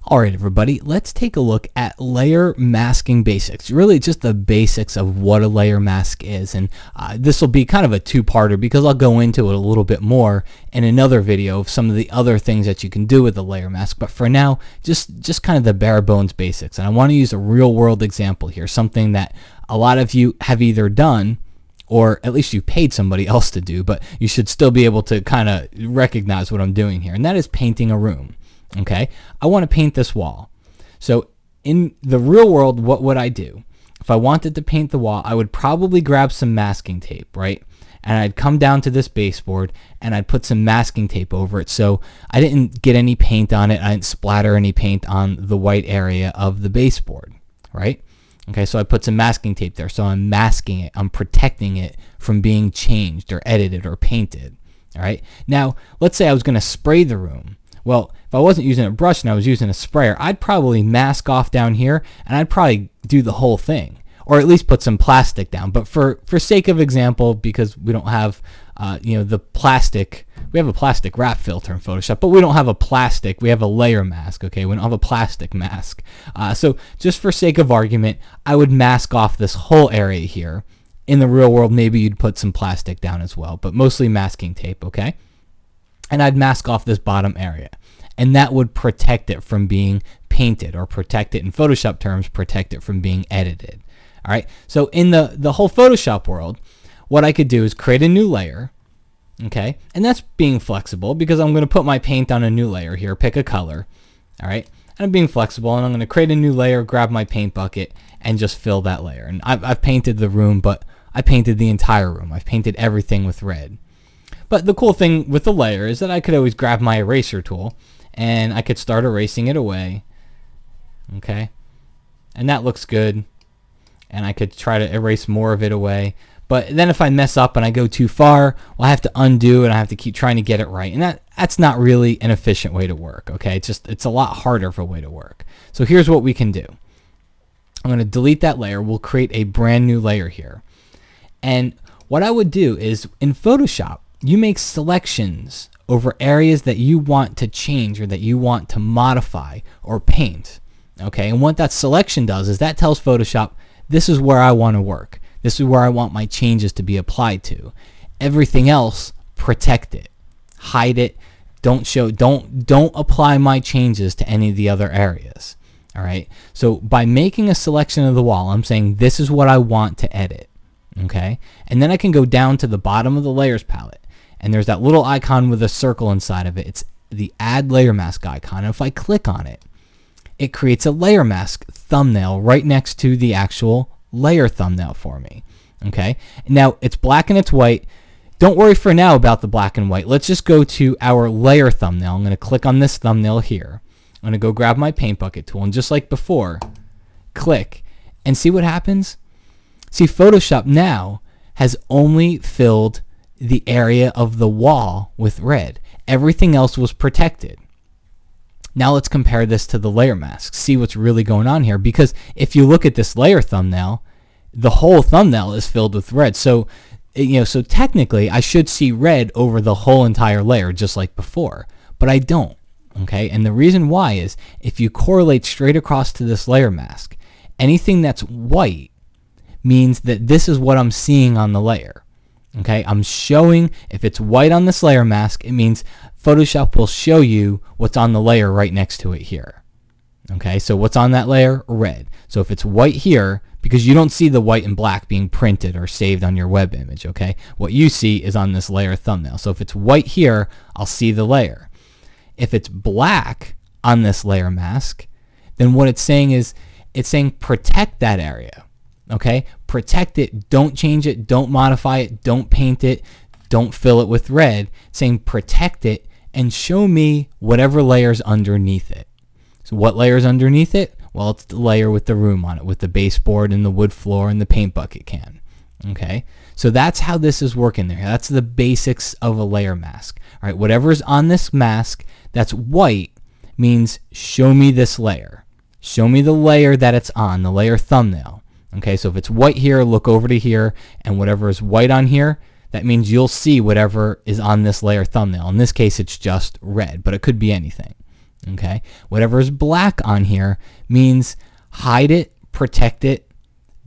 Alright everybody, let's take a look at layer masking basics. Really just the basics of what a layer mask is, and this will be kind of a two-parter because I'll go into it a little bit more in another video of some of the other things that you can do with a layer mask. But for now, just kind of the bare bones basics. And I want to use a real world example here, something that a lot of you have either done or at least you paid somebody else to do, but you should still be able to kind of recognize what I'm doing here, and that is painting a room. Okay, I want to paint this wall. So in the real world, what would I do? If I wanted to paint the wall, I would probably grab some masking tape, right? And I'd come down to this baseboard and I'd put some masking tape over it so I didn't get any paint on it. I didn't splatter any paint on the white area of the baseboard, right? Okay, so I put some masking tape there. So I'm masking it. I'm protecting it from being changed or edited or painted, all right? Now, let's say I was going to spray the room. Well, if I wasn't using a brush and I was using a sprayer, I'd probably mask off down here and I'd probably do the whole thing, or at least put some plastic down. But for sake of example, because we don't have the plastic, we have a plastic wrap filter in Photoshop, but we don't have a plastic, we have a layer mask, okay? We don't have a plastic mask. So just for sake of argument, I would mask off this whole area here. In the real world, maybe you'd put some plastic down as well, but mostly masking tape, okay? And I'd mask off this bottom area, and that would protect it from being painted, or protect it in Photoshop terms, protect it from being edited. All right, so in the whole Photoshop world, what I could do is create a new layer, okay? And that's being flexible because I'm going to put my paint on a new layer here, pick a color, all right? And I'm being flexible, and I'm going to create a new layer, grab my paint bucket, and just fill that layer. And I've painted the room, but I painted the entire room. I've painted everything with red. But the cool thing with the layer is that I could always grab my eraser tool and I could start erasing it away. Okay, and that looks good. And I could try to erase more of it away. But then if I mess up and I go too far, well, I have to undo and I have to keep trying to get it right. And that's not really an efficient way to work. Okay, it's a lot harder of a way to work. So here's what we can do. I'm going to delete that layer. We'll create a brand new layer here. And what I would do is in Photoshop, you make selections over areas that you want to change or that you want to modify or paint. Okay, and what that selection does is that tells Photoshop, this is where I want to work. This is where I want my changes to be applied to. Everything else, protect it, hide it, don't apply my changes to any of the other areas. All right, so by making a selection of the wall, I'm saying this is what I want to edit. Okay, and then I can go down to the bottom of the layers palette. And there's that little icon with a circle inside of it. It's the add layer mask icon. And if I click on it, it creates a layer mask thumbnail right next to the actual layer thumbnail for me. Okay, now it's black and it's white. Don't worry for now about the black and white. Let's just go to our layer thumbnail. I'm going to click on this thumbnail here. I'm going to go grab my paint bucket tool, and just like before, click and see what happens. See, Photoshop now has only filled the area of the wall with red. Everything else was protected. Now let's compare this to the layer mask. See what's really going on here, because if you look at this layer thumbnail, the whole thumbnail is filled with red. So so technically I should see red over the whole entire layer just like before, but I don't. Okay, and the reason why is if you correlate straight across to this layer mask, anything that's white means that this is what I'm seeing on the layer. Okay, I'm showing, if it's white on this layer mask, it means Photoshop will show you what's on the layer right next to it here. Okay, so what's on that layer? Red. So if it's white here, because you don't see the white and black being printed or saved on your web image, okay? What you see is on this layer thumbnail. So if it's white here, I'll see the layer. If it's black on this layer mask, then what it's saying is, it's saying protect that area. Okay, protect it, don't change it, don't modify it, don't paint it, don't fill it with red. It's saying protect it and show me whatever layer's underneath it. So what layer's underneath it? Well, it's the layer with the room on it, with the baseboard and the wood floor and the paint bucket can. Okay, so that's how this is working there. That's the basics of a layer mask. All right, whatever's on this mask that's white means show me this layer. Show me the layer that it's on, the layer thumbnail. Okay, so if it's white here, look over to here, and whatever is white on here, that means you'll see whatever is on this layer thumbnail. In this case, it's just red, but it could be anything. Okay, whatever is black on here means hide it, protect it,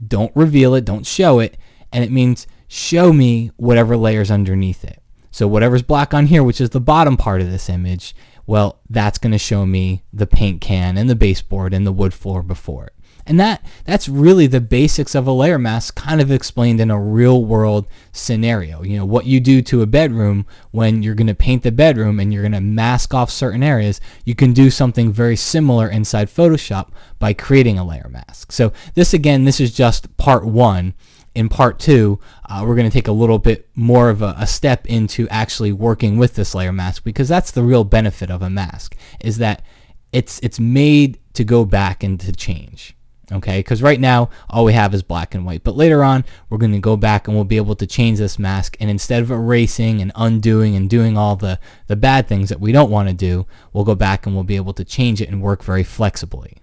don't reveal it, don't show it, and it means show me whatever layer's underneath it. So whatever's black on here, which is the bottom part of this image, well, that's going to show me the paint can and the baseboard and the wood floor before it. And that's really the basics of a layer mask, kind of explained in a real world scenario. You know, what you do to a bedroom when you're going to paint the bedroom and you're going to mask off certain areas, you can do something very similar inside Photoshop by creating a layer mask. So this is just part one. In part two, we're going to take a little bit more of a step into actually working with this layer mask, because that's the real benefit of a mask, is that it's made to go back and to change. Okay, because right now all we have is black and white, but later on we're going to go back and we'll be able to change this mask, and instead of erasing and undoing and doing all the bad things that we don't want to do, we'll go back and we'll be able to change it and work very flexibly.